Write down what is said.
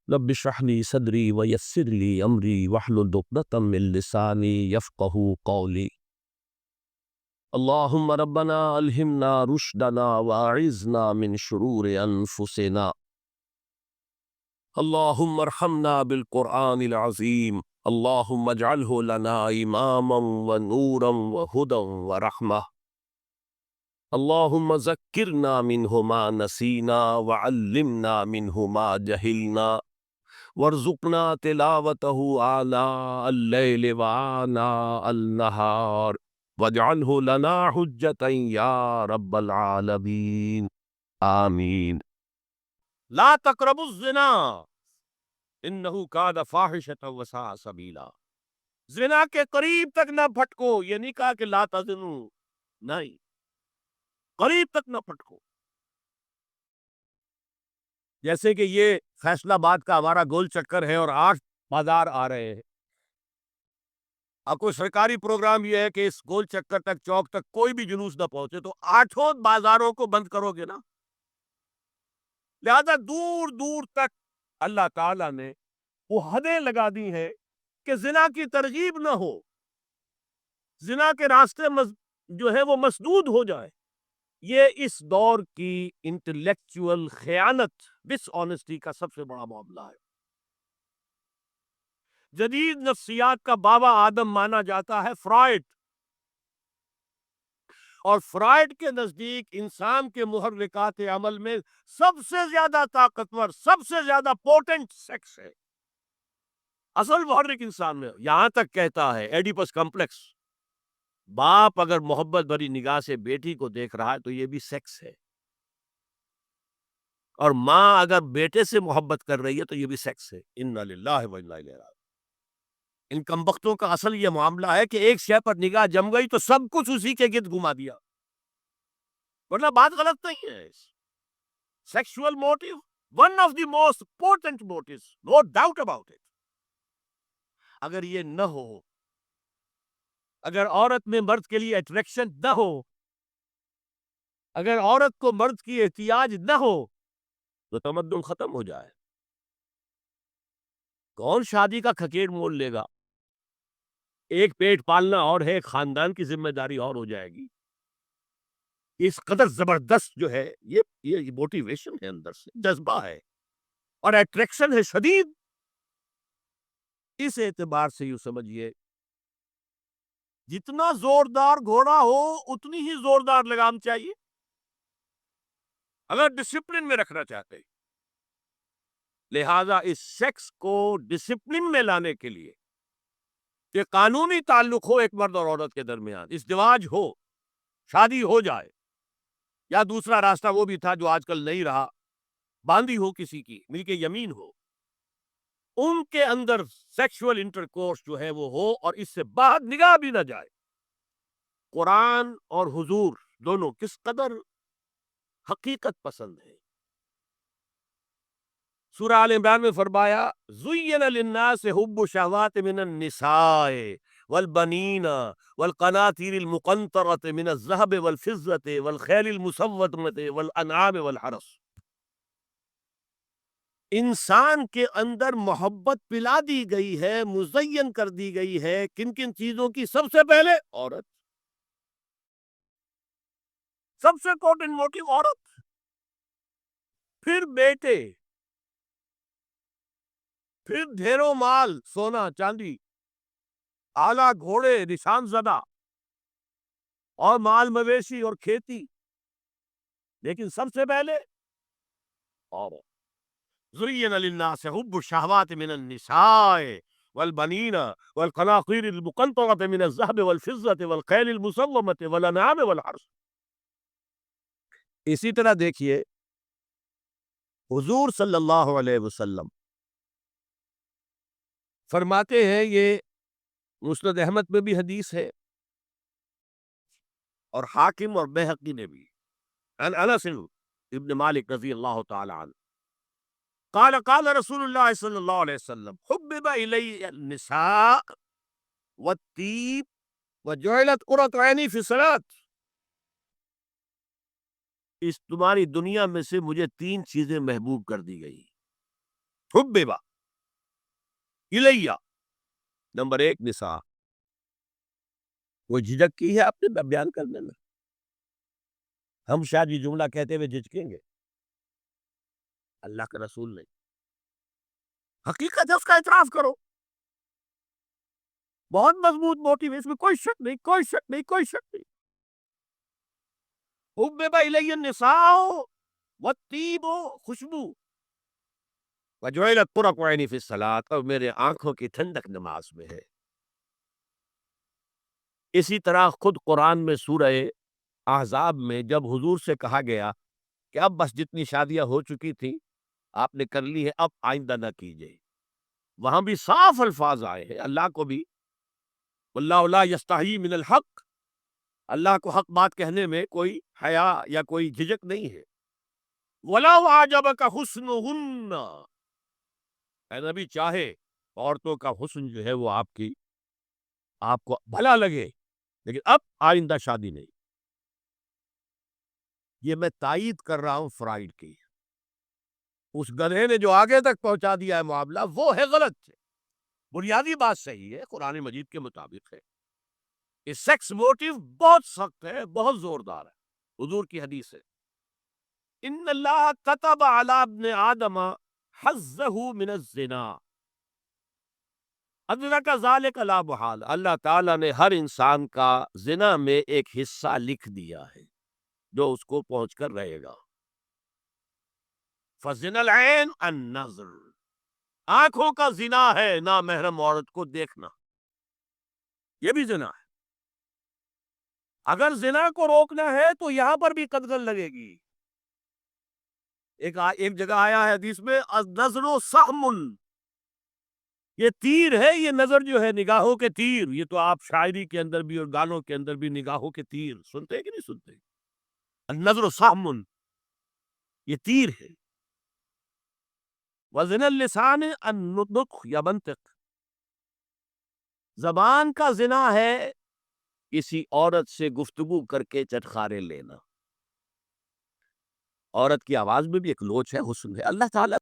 رب اشرح لي صدري ويسر لي امري واحلل عقدة من لساني يفقهوا قولي. اللهم ربنا الهمنا رشدنا واعذنا من شرور انفسنا. اللهم ارحمنا بالقرآن العظيم. اللهم اجعله لنا اماما ونورا وهدى ورحمة. اللهم ذكرنا منه ما نسينا وعلمنا منه ما جهلنا وارزقنا تلاوته آناء الليل وآناء النهار واجعله لنا حجة يا رب العالمين آمین. لا تقربوا الزنا انه كان فاحشة وساء سبیلا. زنا کے قریب تک نہ پھٹکو، یہ نہیں کہا کہ لا تزنوا، نہیں، قریب تک نہ پھٹکو. جیسے کہ یہ فیصل آباد کا ہمارا گول چکر ہے اور 8 بازار آ رہے ہیں. اب کوئی سرکاری پروگرام یہ ہے کہ اس گول چکر تک، چوک تک کوئی بھی جلوس نہ پہنچے، تو 8 بازاروں کو بند کرو گے نا. لہذا دور دور تک اللہ تعالیٰ نے وہ حدیں لگا دی ہیں کہ زنا کی ترغیب نہ ہو، زنا کے راستے جو ہے وہ مسدود ہو جائے. یہ اس دور کی انٹلیکچوئل خیانت، ڈس آنیسٹی کا سب سے بڑا معاملہ ہے. جدید نفسیات کا بابا آدم مانا جاتا ہے فرائڈ، اور فرائڈ کے نزدیک انسان کے محرکات عمل میں سب سے زیادہ طاقتور، سب سے زیادہ پوٹنٹ سیکس ہے. اصل محرک انسان میں. یہاں تک کہتا ہے ایڈیپس کمپلیکس، باپ اگر محبت بھری نگاہ سے بیٹی کو دیکھ رہا ہے تو یہ بھی سیکس ہے، اور ماں اگر بیٹے سے محبت کر رہی ہے تو یہ بھی سیکس ہے. انا للہ و انا الیہ راجعون. ان کمبختوں کا اصل یہ معاملہ ہے کہ ایک شے پر نگاہ جم گئی تو سب کچھ اسی کے گرد گھما دیا، ورنہ بات غلط نہیں ہے. Sexual motive one of the most important motives, no doubt about it. اگر یہ نہ ہو، اگر عورت میں مرد کے لیے اٹریکشن نہ ہو، اگر عورت کو مرد کی احتیاج نہ ہو، تو تمدن ختم ہو جائے. کون شادی کا کھکیڑ مول لے گا؟ ایک پیٹ پالنا اور ہے، ایک خاندان کی ذمہ داری اور ہو جائے گی. اس قدر زبردست جو ہے یہ موٹیویشن ہے، اندر سے جذبہ ہے اور اٹریکشن ہے شدید. اس اعتبار سے یوں سمجھیے، جتنا زوردار گھوڑا ہو اتنی ہی زوردار لگام چاہیے اگر ڈسپلن میں رکھنا چاہتے. لہذا اس سیکس کو ڈسپلن میں لانے کے لیے کہ قانونی تعلق ہو ایک مرد اور عورت کے درمیان، ازدواج ہو، شادی ہو جائے، یا دوسرا راستہ وہ بھی تھا جو آج کل نہیں رہا، باندھی ہو کسی کی، ملک یمین ہو، ان کے اندر سیکشول انٹرکورس جو ہے وہ ہو اور اس سے باہر نگاہ بھی نہ جائے. قرآن اور حضور دونوں کس قدر حقیقت پسند ہے. سورہ آل عمران میں فرمایا زُيِّنَ لِلنَّاسِ حُبُّ الشَّهَوَاتِ مِنَ النِّسَاءِ وَالْبَنِينَ وَالْقَنَاطِيرِ الْمُقَنطَرَةِ مِنَ الذَّهَبِ وَالْفِضَّةِ وَالْخَيْلِ الْمُسَوَّمَةِ وَالْأَنْعَامِ وَالْحَرْثِ. انسان کے اندر محبت پلا دی گئی ہے، مزین کر دی گئی ہے. کن کن چیزوں کی؟ سب سے پہلے عورت، سب سے امپورٹنٹ موٹیو عورت، پھر بیٹے، پھر ڈھیروں مال، سونا چاندی، آلہ گھوڑے نشان زدہ، اور مال مویشی اور کھیتی. لیکن سب سے پہلے عورت. زُيِّنَ لِلنَّاسِ حُبُّ الشَّهَوَاتِ مِنَ النِّسَاءِ وَالْبَنِينَ وَالْقَنَاطِيرِ الْمُقَنطَرَةِ مِنَ الذَّهَبِ وَالْفِضَّةِ وَالْخَيْلِ الْمُسَوَّمَةِ وَالْأَنْعَامِ وَالْحَرْثِ. اسی طرح دیکھیے حضور صلی اللہ علیہ وسلم فرماتے ہیں، یہ مسند احمد میں بھی حدیث ہے اور حاکم اور بیہقی نے بھی، عن انس ابن مالک رضی اللہ تعالی عنہ قال قال رسول اللہ صلی اللہ علیہ وسلم حبب الی النساء والطیب وجعلت قرۃ عینی فی الصلاۃ. اس تمہاری دنیا میں سے مجھے 3 چیزیں محبوب کر دی گئی: حببا الیہ، نمبر ایک نساء، وہ جھجک کی ہے اپنے بیان کرنے میں. ہم شاید یہ جملہ کہتے ہوئے جھجکیں گے، اللہ کے رسول نہیں. حقیقت ہے، اس کا اعتراف کرو. بہت مضبوط موٹیو ہے، اس میں کوئی شک نہیں، کوئی شک نہیں، کوئی شک نہیں. حبب الی النساء والطیب، خوشبو، وجعلت قرۃ عینی فی الصلاۃ، اور میرے آنکھوں کی ٹھنڈک نماز میں ہے. اسی طرح خود قرآن میں سورہ احزاب میں جب حضور سے کہا گیا کہ اب بس جتنی شادیاں ہو چکی تھیں آپ نے کر لی ہے، اب آئندہ نہ کیجیے، وہاں بھی صاف الفاظ آئے ہیں. اللہ کو بھی واللہ لا یستحیی من الحق، اللہ کو حق بات کہنے میں کوئی حیا یا کوئی جھجک نہیں ہے. وَلَوْ أَعْجَبَكَ حُسْنُهُنَّ، اے نبی چاہے عورتوں کا حسن جو ہے وہ آپ کو بھلا لگے، لیکن اب آئندہ شادی نہیں. یہ میں تائید کر رہا ہوں فرائڈ کی. اس گدھے نے جو آگے تک پہنچا دیا ہے معاملہ وہ ہے غلط. بنیادی بات صحیح ہے، قرآن مجید کے مطابق ہے. یہ سیکس موٹیو بہت سخت ہے، بہت زوردار ہے. حضور کی حدیث ہے، ان اللہ کتب علی ابن آدم حظہ من الزنا ادرک ذلک لا محال. اللہ تعالیٰ نے ہر انسان کا زنا میں ایک حصہ لکھ دیا ہے جو اس کو پہنچ کر رہے گا. فزنا العین النظر، آنکھوں کا زنا ہے نامحرم عورت کو دیکھنا، یہ بھی زنا ہے. اگر زنا کو روکنا ہے تو یہاں پر بھی قدغن لگے گی. ایک جگہ آیا ہے حدیث میں النظر سہم، یہ تیر ہے. یہ نظر جو ہے نگاہوں کے تیر، یہ تو آپ شاعری کے اندر بھی اور گانوں کے اندر بھی نگاہوں کے تیر سنتے ہیں کہ نہیں سنتے؟ النظر سہم، یہ تیر ہے. وزن اللسان النطق یا منطق، زبان کا زنا ہے کسی عورت سے گفتگو کر کے چٹخارے لینا. عورت کی آواز میں بھی ایک لوچ ہے، حسن ہے. اللہ تعالیٰ